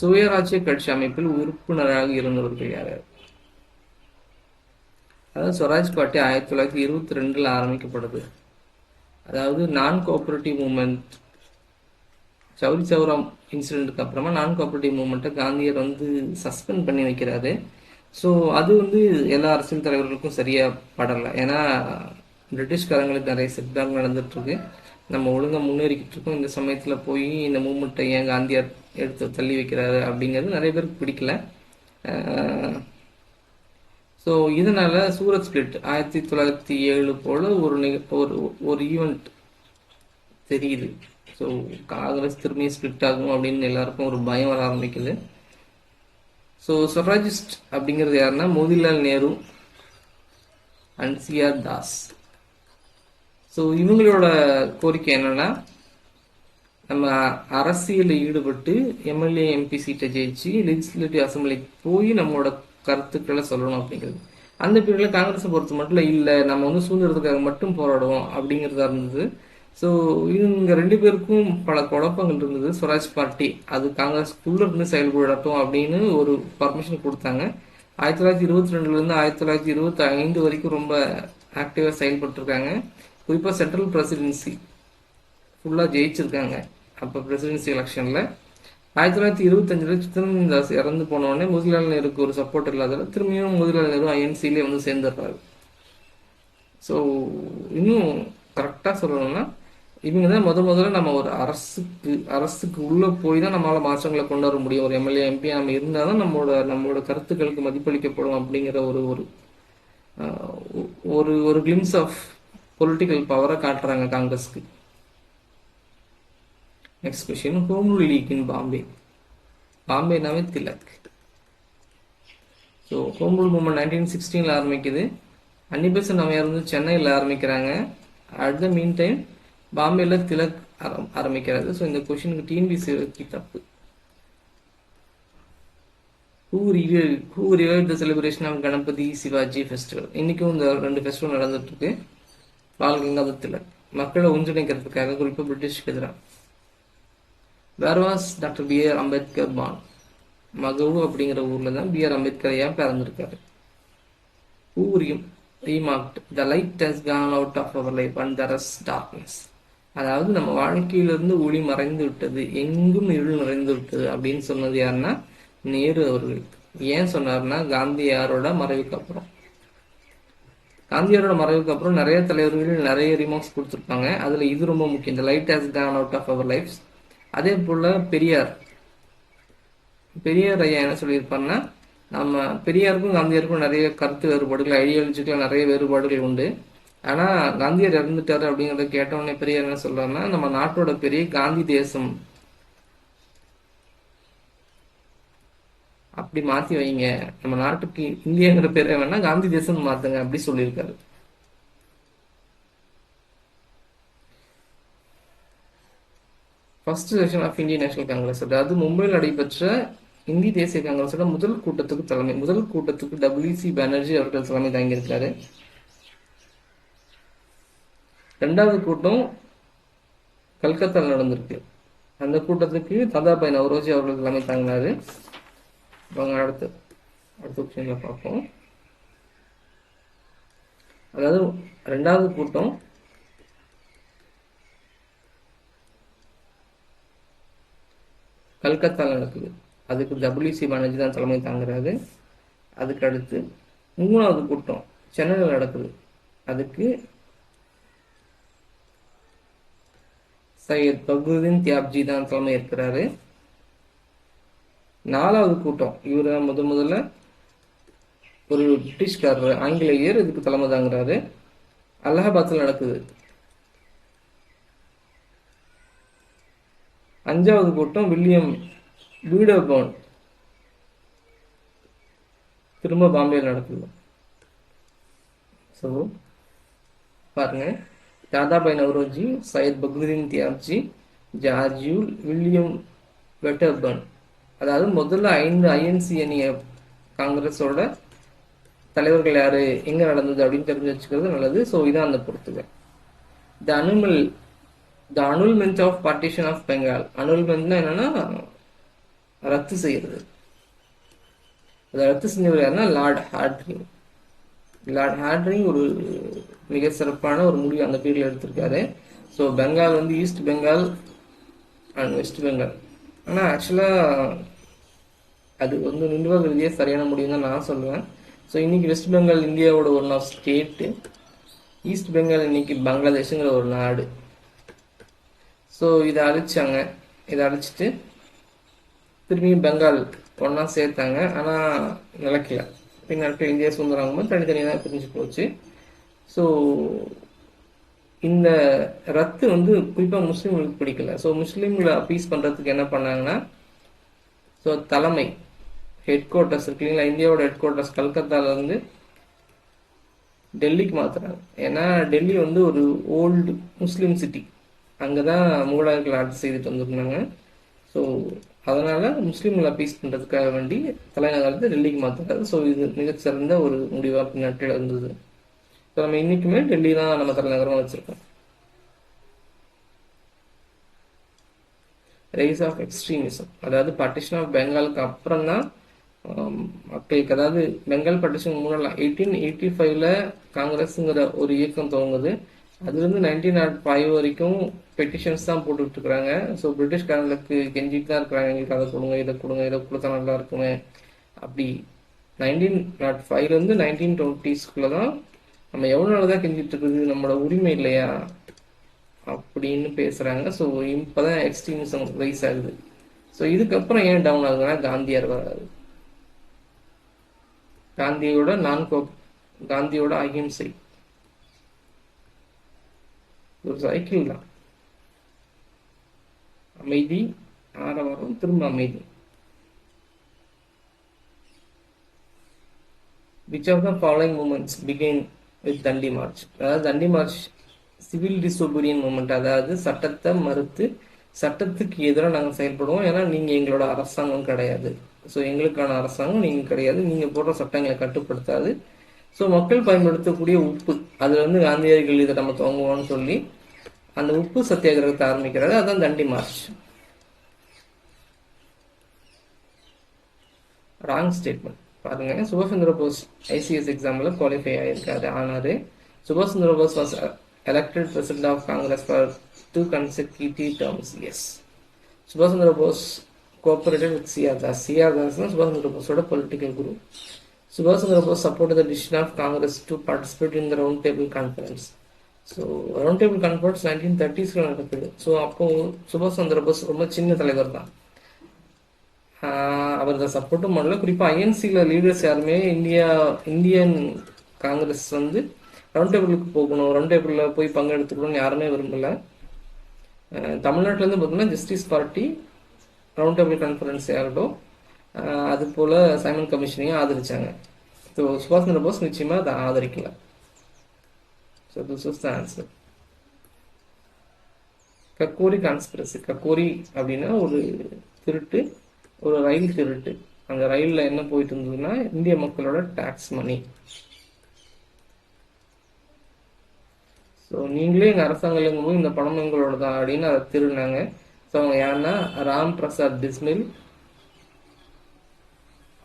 சுயராஜ்ய கட்சி அமைப்பில் உறுப்பினராக இருந்தவர்கள் யார்? அதாவது ஸ்வராஜ் பார்ட்டி 1922 ஆரம்பிக்கப்படுது. அதாவது நான் கோஆபரேட்டிவ் மூமெண்ட், சௌரி சௌரா இன்சிடென்ட்டுக்கு அப்புறமா நான் கோஆபரேட்டிவ் மூமெண்ட்டை காந்தியர் வந்து சஸ்பெண்ட் பண்ணி வைக்கிறாரு. ஸோ அது வந்து எல்லா அரசியல் தலைவர்களுக்கும் சரியாக படலை. ஏன்னா பிரிட்டிஷ்காரங்களுக்கு நிறைய செட்பேக் நடந்துட்டுருக்கு. நம்ம ஒழுங்காக முன்னேறிக்கிட்டு இருக்கோம். இந்த சமயத்தில் போய் இந்த மூமெண்ட்டை ஏன் காந்தியார் எடுத்து தள்ளி வைக்கிறாரு அப்படிங்கிறது நிறைய பேருக்கு பிடிக்கல. ஸோ இதனால் சூரத் ஸ்பிளிட் 1907 போல் ஒரு ஈவெண்ட் தெரியுது. ஸோ காங்கிரஸ் திரும்பியும் ஸ்பிளிட் ஆகும் அப்படின்னு எல்லாருக்கும் ஒரு பயம் வர ஆரம்பிக்குது. ஸோ ஸ்வராஜிஸ்ட் அப்படிங்கிறது யாருன்னா Motilal Nehru and CR Das. So இவங்களோட கோரிக்கை என்னன்னா, நம்ம அரசியலில் ஈடுபட்டு எம்எல்ஏ எம்பி சீட்டை ஜெயிச்சு லெஜிஸ்லேட்டிவ் அசம்பிளிக்கு போய் நம்மளோட கருத்துக்களை சொல்லணும் அப்படிங்கிறது. அந்த பீரியடில் காங்கிரஸை பொறுத்த மட்டும் இல்லை, நம்ம வந்து சுதந்திரத்துக்காக மட்டும் போராடுவோம் அப்படிங்கிறதா இருந்தது. ஸோ இவங்க ரெண்டு பேருக்கும் பல குழப்பங்கள் இருந்தது. ஸ்வராஜ் பார்ட்டி அது காங்கிரஸ்க்குள்ள இருந்து செயல்படட்டும் அப்படின்னு ஒரு பர்மிஷன் கொடுத்தாங்க. 1922 1925 வரைக்கும் ரொம்ப ஆக்டிவாக செயல்பட்டுருக்காங்க. குறிப்பாக சென்ட்ரல் பிரசிடென்சி ஃபுல்லாக ஜெயிச்சிருக்காங்க. அப்போ பிரசிடென்சி எலெக்ஷனில் 1925 சித்தரஞ்சன் தாஸ் இறந்து போனோடனே மோதிலால் நேருக்கு ஒரு சப்போர்ட் இல்லாத திரும்பியும் மோதிலால் நேரு ஐஎன்சிலே வந்து சேர்ந்துடுறாரு. ஸோ இன்னும் கரெக்டாக சொல்லணும்னா இவங்க தான் முதல்ல நம்ம ஒரு அரசுக்கு உள்ளே போய் தான் நம்மளால் மாற்றங்களை கொண்டு வர முடியும். ஒரு எம்எல்ஏ எம்பி நம்ம இருந்தால் தான் நம்மளோட கருத்துக்களுக்கு மதிப்பளிக்கப்படும் அப்படிங்கிற ஒரு ஒரு ஒரு ஒரு கிளிம்ஸ் ஆஃப் பொலிட்டிக்கல் பவரை காட்டுறாங்க காங்கிரஸ்க்கு. Next question, home rule league in Bombay. பாம்பேனாவே Tilak. So home rule movement 1916 ஆரம்பிக்குது. அன்னிபெசன்ட் அம்மையார் வந்து சென்னையில் ஆரம்பிக்கிறாங்க. அட் த மீன் டைம் பாம்பேல திலக் ஆரம்பிக்கிறாரு. ஸோ இந்த கொஸ்டினுக்கு டிஎன்பிசி தப்பு. Who revived the celebration of Ganapati Shivaji festival? இன்னைக்கும் இந்த 2 ஃபெஸ்டிவல் நடந்துட்டு இருக்கு. பால் கங்காதர் திலக் மக்களை ஒன்றிணைக்கிறதுக்காக குறிப்பாக பிரிட்டிஷ்க்கு எதிராக. Where was doctor B.R. Ambedkar born? Mhow அப்படிங்கிற ஊர்ல தான் B.R. அம்பேத்கர் ஐயா பிறந்திருக்காரு. Who remarked the light has gone out of our life and there is darkness? அதாவது நம்ம வாழ்க்கையிலிருந்து ஒளி மறைந்து விட்டது, எங்கும் இருள் நிறைந்து விட்டது அப்படின்னு சொன்னது யாருன்னா நேரு அவர்கள். ஏன் சொன்னார்னா காந்தியாரோட மறைவுக்கு அப்புறம். காந்தியாரோட மறைவுக்கு அப்புறம் நிறைய தலைவர்கள் நிறைய ரிமார்க்ஸ் கொடுத்துருப்பாங்க. அதுல இது ரொம்ப முக்கியம், இந்த light has gone out of our lives. அதே போல பெரியார் ஐயா என்ன சொல்லியிருப்பாருன்னா, நம்ம பெரியாருக்கும் காந்தியாருக்கும் நிறைய கருத்து வேறுபாடுகள், ஐடியாலஜிக்கெலாம் நிறைய வேறுபாடுகள் உண்டு. ஆனா காந்தியார் இறந்துட்டாரு அப்படிங்கிறத கேட்டவுடனே பெரியார் என்ன சொல்றாருன்னா, நம்ம நாட்டோட பெரிய காந்தி தேசம் அப்படி மாத்தி வைங்க, நம்ம நாட்டுக்கு இந்தியாங்கிற பேரை வேணா காந்தி தேசம் மாத்துங்க அப்படி சொல்லியிருக்காரு. First session of Indian National Congress, அதாவது மும்பையில் நடைபெற்ற இந்திய தேசிய காங்கிரஸோட முதல் கூட்டத்துக்கு WC பானர்ஜி அவர்கள் தலைமை தாங்கியிருக்காரு. 2வது கூட்டம் கல்கத்தாவில் நடந்திருக்கு. அந்த கூட்டத்துக்கு தாதாபாய் நவ்ரோஜி அவர்கள் தலைமை தாங்கினாரு. அடுத்த ஆப்ஷன்ல பார்ப்போம். அதாவது 2வது கூட்டம் கல்கத்தாவில் நடக்குது. அதுக்கு WC பானர்ஜி தான் தலைமை தாங்குறாரு. அதுக்கு அடுத்து 3வது கூட்டம் சென்னையில் நடக்குது. அதுக்கு சையத் பக்ருதீன் தியாப்ஜி தான் தலைமை ஏற்கிறாரு. 4வது கூட்டம் இவர் முதல்ல ஒரு பிரிட்டிஷ்காரர் ஆங்கிலேயர் இதுக்கு தலைமை தாங்குறாரு. அலகாபாத்தில் நடக்குது. 5வது கூட்டம் வில்லியம் பீடர்பர்ன் திரும்ப பாம்பேயில் நடக்குது. ஸோ பாருங்க, தாதாபாய் நவ்ரோஜி, சையத் பக்ருதீன் தியாப்ஜி, ஜார்ஜியூல், வில்லியம் வெட்டர்பர்ன். அதாவது முதல்ல 5 INC அணிய காங்கிரஸோட தலைவர்கள் யாரு, எங்க நடந்தது அப்படின்னு தெரிஞ்சு வச்சுக்கிறது நல்லது. ஸோ இதான் அந்த பொறுத்துகள். த அனுல்மெண்ட் ஆஃப் பார்ட்டிஷன் ஆஃப் பெங்கால். அனுல்மெண்ட்னா என்னன்னா ரத்து செய்யறது. அதை ரத்து செஞ்சவர் யாருன்னா லார்ட் ஹார்ட்ரிங் ஒரு மிக சிறப்பான ஒரு முடிவு அந்த பீரியட்ல எடுத்திருக்காரு. ஸோ பெங்கால் வந்து east Bengal and west Bengal. ஆனால் ஆக்சுவலாக அது வந்து நிர்வாக ரீதியாக சரியான முடிவு தான் நான் சொல்லுவேன். ஸோ இன்னைக்கு வெஸ்ட் பெங்கால் இந்தியாவோட one of state, east Bengal இன்னைக்கு பங்களாதேஷுங்கிற ஒரு நாடு. ஸோ இதை அழிச்சாங்க. இதை அழிச்சிட்டு திரும்பியும் பெங்கால் ஒன்றா சேர்த்தாங்க. ஆனால் நிலைக்கல. பின்னாட்கள் இந்தியா சுதந்திரம் தனித்தனியாக தான் பிரிஞ்சு போச்சு. ஸோ இந்த ரத்து வந்து குறிப்பாக முஸ்லீம்களுக்கு பிடிக்கல. ஸோ முஸ்லீம்களை அப்பீஸ் பண்ணுறதுக்கு என்ன பண்ணாங்கன்னா, ஸோ தலைமை ஹெட் குவார்ட்டர்ஸ் இருக்கு இல்லைங்களா, இந்தியாவோட ஹெட் குவார்ட்டர்ஸ் கல்கத்தாலேருந்து டெல்லிக்கு மாற்றுறாங்க. ஏன்னா டெல்லி வந்து ஒரு ஓல்டு முஸ்லீம் சிட்டி, அங்கே தான் முகலாயர்கள் ஆட்சி செய்துட்டு வந்துருந்தாங்க. ஸோ அதனால முஸ்லீம்களை அப்பீஸ் பண்ணுறதுக்காக வேண்டி தலைநகரத்தை டெல்லிக்கு மாற்றுறாரு. ஸோ இது மிகச்சிறந்த ஒரு முடிவாக பின்னாட்டில் இருந்தது. ஸோ நம்ம இன்னைக்குமே டெல்லி தான் நம்ம தலைநகரமாக வச்சிருக்கோம். ரைஸ் ஆஃப் எக்ஸ்ட்ரீமிசம், அதாவது பார்ட்டிஷன் ஆஃப் பெங்காலுக்கு அப்புறம் தான் மக்களுக்கு, அதாவது பெங்கால் பார்ட்டிஷன் முன்னெல்லாம் 1885ல காங்கிரஸுங்கிற ஒரு இயக்கம் துவங்குது. அதுலேருந்து 1905 வரைக்கும் பெட்டிஷன்ஸ் தான் போட்டுக்கிட்டு இருக்கிறாங்க. ஸோ பிரிட்டிஷ்காரங்களுக்கு கெஞ்சிட்டு தான் இருக்கிறாங்க, எங்களுக்கு அதை கொடுங்க, இதை கொடுங்க, இதை கொடுத்தா நல்லா இருக்குமே. அப்படி 1905லேருந்து 1920ஸ்குள்ள தான் நம்ம எவ்வளோ நாள் தான் கெஞ்சிட்டு இருக்குது, நம்மளோட உரிமை இல்லையா அப்படின்னு பேசுகிறாங்க. ஸோ இப்போ தான் எக்ஸ்ட்ரீமிசம் ரைஸ் ஆகுது. ஸோ இதுக்கப்புறம் ஏன் டவுன் ஆகுதுன்னா காந்தியார் வராது. காந்தியோட காந்தியோட அகிம்சை ஒரு சைக்கிள் தான். அமைதி, ஆரவாரம், திரும்ப அமைதி. Which of the following movements began with Dandi March? அதாவது தண்டி மார்ச் சிவில் டிசோபீடியன் மூமெண்ட், அதாவது சட்டத்தை மறுத்து சட்டத்துக்கு எதிராக நாங்கள் செயல்படுவோம், ஏன்னா நீங்கள் எங்களோட அரசாங்கம் கிடையாது, ஸோ எங்களுக்கான அரசாங்கம் நீங்கள் கிடையாது, நீங்கள் போடுற சட்டங்களை கட்டுப்படுத்தாது. ஸோ மக்கள் பயன்படுத்தக்கூடிய உப்பு, அதில் வந்து காந்தியடிகள் இதை நம்ம துவங்குவோம்னு சொல்லி அந்த உப்பு சத்தியாகிரகத்தை ஆரம்பிக்கிறாரு. அதுதான் தண்டி மார்ச். ராங் ஸ்டேட்மெண்ட் பாருங்க. சுபாஷ் சந்திர போஸ் ஐசிஎஸ் எக்ஸாமில் குவாலிஃபை ஆயிருக்காரு, ஆனாரு. சுபாஷ் Chandra Bose was elected president of Congress for 2 consecutive terms. Yes. சுபாஷ் Chandra Bose cooperated with C.R. Das. C.R. Das is Subhash Chandra Bose's political guru. Subhash Chandra Bose supported the decision of Congress to participate in the Round Table Conference. So round table conference 1930s நடக்குது. ஸோ அப்போ சுபாஷ் சந்திர போஸ் ரொம்ப சின்ன தலைவர் தான், அவர் அதை சப்போர்ட்டும் பண்ணல. குறிப்பாக ஐஎன்சியில் லீடர்ஸ் யாருமே இந்தியன் காங்கிரஸ் வந்து ரவுண்ட் டேபிளுக்கு போகணும், ரவுண்ட் டேபிளில் போய் பங்கெடுத்துக்கணும்னு யாருமே விரும்பலை. தமிழ்நாட்டிலேருந்து பார்த்தோம்னா justice party round table conference ஆகட்டும், அது போல் சைமன் கமிஷனையும் ஆதரிச்சாங்க. ஸோ சுபாஷ் சந்திர போஸ் நிச்சயமாக அதை ஆதரிக்கல. So this is the answer. Kakori conspiracy. Kakori அப்படின்னா ஒரு திருட்டு, ஒரு ரயில் திருட்டு. அந்த ரயிலில் என்ன போயிட்டு இருந்ததுன்னா இந்திய மக்களோட டாக்ஸ் மணி. ஸோ நீங்களே எங்கள் அரசாங்கம் போது இந்த பணம் எங்களோட தான் அப்படின்னு அதை திருடினாங்க. ஸோ அவங்க யாருன்னா ராம் பிரசாத் பிஸ்மில்,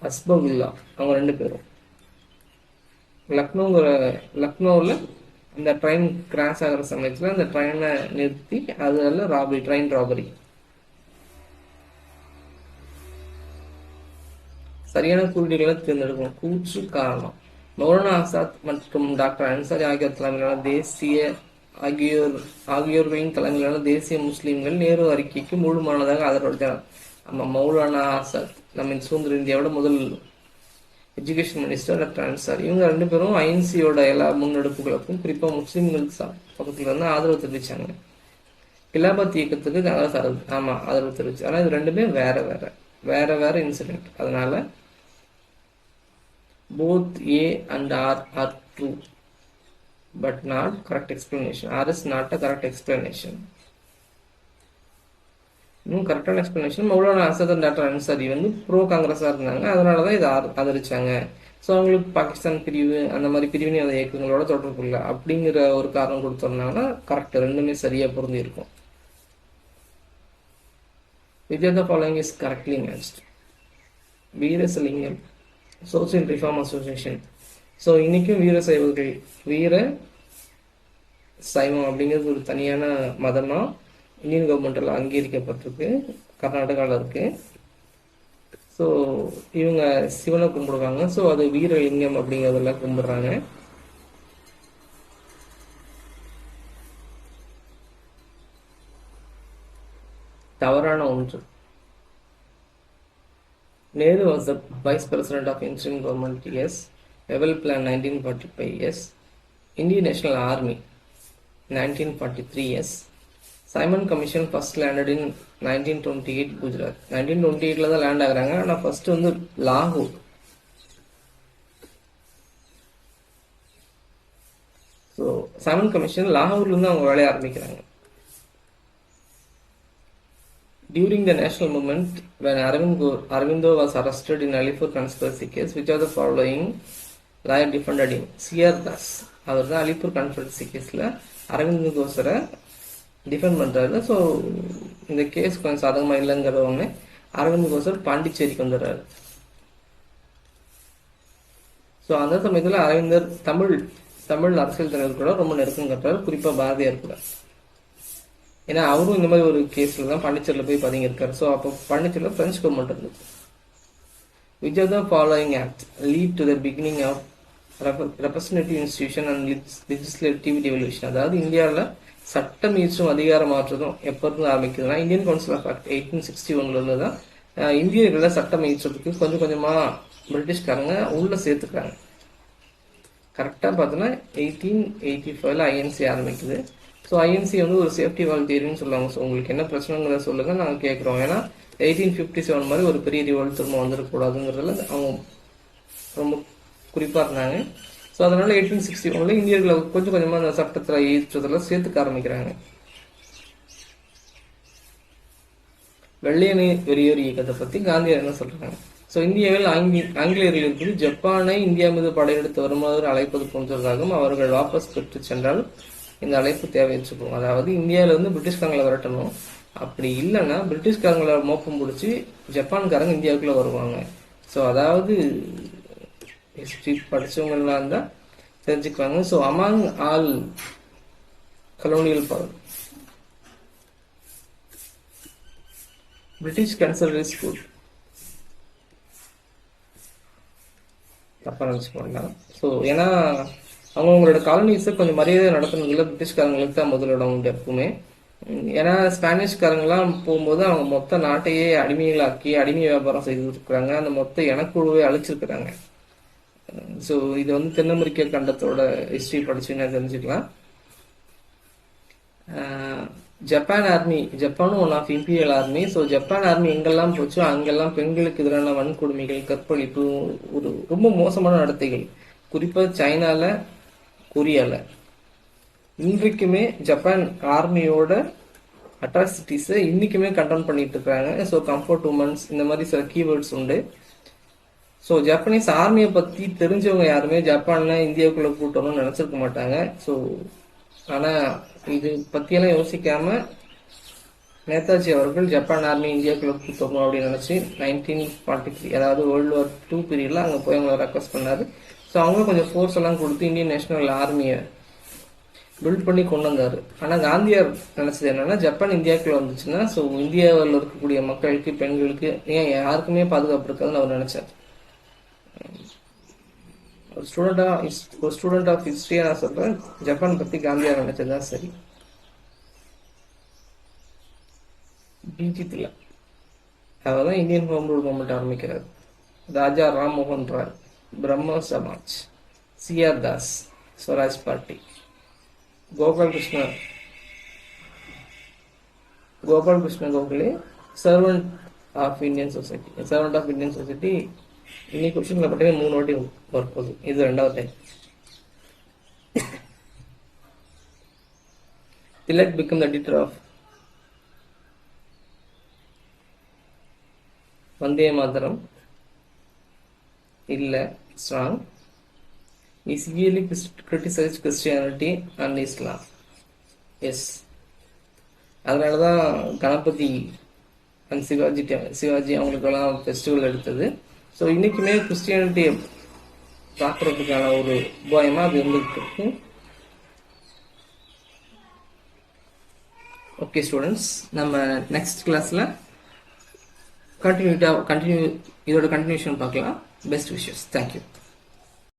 அஸ்பகுல்லா, அவங்க 2 பேரும் லக்னோவில் அந்த ட்ரெயின் கிராஷ் ஆகிற சமயத்தில் அந்த ட்ரெயினை நிறுத்தி அதில் ட்ரெயின் ராபரி. சரியான குறியீடுகளை தேர்ந்தெடுக்கணும். கூற்று காரணம். மௌலானா ஆசாத் மற்றும் டாக்டர் அன்சாரி ஆகியோர்களின் தலைமையிலான தேசிய முஸ்லீம்கள் நேரு அறிக்கைக்கு முழுமானதாக ஆதரவளித்தனர். நம்ம மௌலானா ஆசாத் நம்ம சுதந்திர இந்தியாவோட முதல் எஜுகேஷன் மினிஸ்டர் டாக்டர் அன்சாரி, இவங்க 2 பேரும் ஐஎன்சியோட எல்லா முன்னெடுப்புகளுக்கும் குறிப்பாக முஸ்லீம்கள் பக்கத்துல வந்து ஆதரவு தெரிவிச்சாங்க. கிலாபத் இயக்கத்துக்கு காங்கிரஸ் ஆதரவு தெரிவிச்சு. ஆனால் இது 2மே வேற வேற இன்சிடென்ட். அதனால both A and R are true but not correct explanation. R is not a correct explanation. இன்னும் கரெக்டான explanation, Maulana Azad and doctor Ansari வந்து ப்ரோ காங்கிரஸாக இருந்தாங்க, அதனால தான் இதை ஆதரிச்சாங்க. ஸோ அவங்களுக்கு பாகிஸ்தான் பிரிவு அந்த மாதிரி பிரிவினை இயக்கங்களோட தொடர்பு இல்லை அப்படிங்கிற ஒரு காரணம் கொடுத்துருந்தாங்கன்னா கரெக்ட், 2மே சரியாக பொருந்தி இருக்கும். Which of the following is correctly matched? Veeresalingam social reform association. So இன்றைக்கும் வீர சைவம் அப்படிங்கிறது ஒரு தனியான மதமாக இந்தியன் கவர்மெண்ட்டில் அங்கீகரிக்கப்பட்டிருக்கு, கர்நாடகாவில் இருக்குது. ஸோ இவங்க சிவனை கும்பிடுவாங்க. ஸோ அது வீரலிங்கம் அப்படிங்கிறதெல்லாம் கும்பிடுறாங்க. தவறான ஒன்று. Nehru was the vice president of interim government. Yes. Revel Plan 1945. Yes. Indian National Army 1943. Yes. Simon Commission first landed in 1928 Gujarat. 1928ல தான் லேண்ட் ஆகுறாங்க. ஆனால் ஃபர்ஸ்ட் வந்து லாகூர். ஸோ சைமன் கமிஷன் லாகூர்லேருந்து அவங்க வேலையை ஆரம்பிக்கிறாங்க. During the national movement, when Arvindo was arrested in Alipur conspiracy case, which of the following lawyer defended him? C.R. Das. அவர் தான் அலிப்பூர் கான்ஸ்பிரசி கேஸில் அரவிந்த் கோசரை டிஃபெண்ட் பண்ணுறாரு. ஸோ இந்த கேஸ் கொஞ்சம் சாதகமாக இல்லைங்கிற ஒன்று அரவிந்த் கோசர் பாண்டிச்சேரிக்கு வந்துடுறாரு. ஸோ அந்த சமயத்தில் அரவிந்தர் தமிழ் அரசியல் தலைவர் கூட ரொம்ப நெருக்கம் கட்டுறாரு, குறிப்பாக பாரதியார் கூட. ஏன்னா அவரும் இந்த மாதிரி ஒரு கேஸில் தான் பாண்டிச்சேரியில் போய் பதுங்கியிருக்காரு. ஸோ அப்போ பாண்டிச்சேரியில் பிரெஞ்சு கவர்மெண்ட் இருந்தது. Which of the following act lead to the beginning of representative institution and legislative devolution? அதாவது இந்தியாவில் சட்டம் இயற்றும் அதிகாரம் மாற்றதும் எப்போ இருந்து ஆரம்பிக்குதுன்னா இந்தியன் கவுன்சில் ஆஃப் ஆக்ட் 1861 இருந்து தான் இந்தியர்களை சட்டம் இயற்றதுக்கு கொஞ்சம் கொஞ்சமாக பிரிட்டிஷ்காரங்க உள்ள சேர்த்துக்கிறாங்க. கரெக்டாக பார்த்தோன்னா 1885 ஐஎன்சி ஆரம்பிக்குது. ஸோ ஐஎன்சி வந்து ஒரு சேஃப்டி வால் தியரின்னு சொல்லுவாங்க. ஸோ உங்களுக்கு என்ன பிரச்சனைங்கிறத சொல்லுங்கள், நாங்கள் கேட்குறோம். ஏன்னா 1857 மாதிரி ஒரு பெரிய ரிவால்ட் திரும்ப வந்துடக்கூடாதுங்கிறதுல அவங்க ரொம்ப குறிப்பாக இருந்தாங்க. ஸோ அதனால 1861 இந்தியர்களை கொஞ்சம் கொஞ்சமாக அந்த சட்டத்தில் ஈற்றதில் சேர்த்துக்க ஆரம்பிக்கிறாங்க. வெள்ளையனை வெறியோர் இயக்கத்தை பற்றி காந்தியார் என்ன சொல்றாங்க? ஸோ இந்தியாவில் ஆங்கிலேயர்கள் இருக்குது ஜப்பானை இந்தியா மீது படையெடுத்து வருமாறு அழைப்பது போன்றதாகவும் அவர்கள் வாபஸ் பெற்று சென்றால் இந்த அழைப்பு தேவையற்றுக்கும். அதாவது இந்தியாவில இருந்து பிரிட்டிஷ்காரங்களை விரட்டணும், அப்படி இல்லைன்னா பிரிட்டிஷ்காரங்களை மோப்பம் பிடிச்சி ஜப்பான்காரங்க இந்தியாவுக்குள்ள வருவாங்க. ஸோ அதாவது ஹிஸ்ட்ரி படிச்சவங்கலாம் இருந்தால் தெரிஞ்சுக்குவாங்க. So among all colonial power British conservative school தப்பா நினச்சிக்கோங்களா. ஸோ ஏன்னா அவங்களோட காலனிஸை கொஞ்சம் மரியாதை நடத்துனதுல பிரிட்டிஷ்காரங்களுக்கு தான் முதலிடம் உண்டு எப்பவுமே. ஏன்னா ஸ்பானிஷ்காரங்களாம் போகும்போது அவங்க மொத்த நாட்டையே அடிமைகளாக்கி அடிமை வியாபாரம் செய்துட்டு இருக்கிறாங்க, அந்த மொத்த இனக்குழுவை அழிச்சிருக்கிறாங்க. ஸோ இது வந்து தென் அமெரிக்க கண்டத்தோட ஹிஸ்டரி படிச்சுன்னா தெரிஞ்சுக்கலாம். ஜப்பான் ஆர்மி, ஜப்பானும் one of imperial army. So Japan army எங்கெல்லாம் போச்சோ அங்கெல்லாம் பெண்களுக்கு எதிரான வன்கொடுமைகள், கற்பழிப்பு, ஒரு ரொம்ப மோசமான நடத்தைகள், குறிப்பாக சைனால, கொரியால இன்றைக்குமே ஜப்பான் ஆர்மியோட அட்ராசிட்டிஸை இன்னைக்குமே கண்டெம் பண்ணிட்டு இருக்காங்க. ஸோ கம்ஃபர்ட் உமன்ஸ் இந்த மாதிரி சில கீவேர்ட்ஸ் உண்டு. ஸோ ஜப்பானீஸ் ஆர்மியை பற்றி தெரிஞ்சவங்க யாருமே ஜப்பான்ல இந்தியாவுக்குள்ள கூட்டணும்னு நினச்சிருக்க மாட்டாங்க. ஸோ ஆனால் இது பற்றியெல்லாம் யோசிக்காம நேதாஜி அவர்கள் ஜப்பான் ஆர்மி இந்தியாவுக்குள்ள கூட்டணும் அப்படின்னு நினச்சி 1943 அதாவது வேர்ல்டு வார் 2 பீரியடில் அங்கே போய் அவங்கள ரெக்வஸ்ட் பண்ணாரு. ஸோ அவங்க கொஞ்சம் ஃபோர்ஸ் எல்லாம் கொடுத்து இந்தியன் நேஷனல் ஆர்மியை பில்ட் பண்ணி கொண்டு வந்தார். ஆனால் காந்தியார் நினச்சது என்னன்னா ஜப்பான் இந்தியாவுக்குள்ள வந்துச்சுன்னா ஸோ இந்தியாவில் இருக்கக்கூடிய மக்களுக்கு, பெண்களுக்கு, ஏன் யாருக்குமே பாதுகாப்பு இருக்காதுன்னு அவர் நினைச்சார். ஒரு ஸ்டூடெண்ட் ஆஃப் ஹிஸ்டரியா நான் சொல்றேன், ஜப்பான் பத்தி காந்தியார் நினைச்சதுதான் சரி. பிஜி அவர் தான் இந்தியன் ஹோம் ரூல் மூவ்மெண்ட் ஆரம்பிக்கிறார். ராஜா ராம் மோகன் Roy, Brahmo Samaj, C R Das, Swaraj party, Gopal Krishna Gokhale, servant of Indian society. இன்னைக்கு கொஸ்டின்ல பார்த்தீங்கன்னா 3 வாட்டி வரப்போகுது, இது 2வது time. Tilak become the editor of Vande Mataram. இல்ல, strong. He severely criticized Christianity and Islam. Yes. அதனாலதான் கணபதி அண்ட் சிவாஜி அவங்களுக்கெல்லாம் ஃபெஸ்டிவல் எடுத்தது. ஸோ இன்னைக்குமே கிறிஸ்டியானிட்டியை பார்க்கறதுக்கான ஒரு உபாயமா அது இருந்துகிட்டு இருக்கு. ஓகே ஸ்டூடெண்ட்ஸ், நம்ம நெக்ஸ்ட் கிளாஸ்ல இதோட கண்டினியூஷன் பார்க்கலாம். Best wishes. தேங்க்யூ.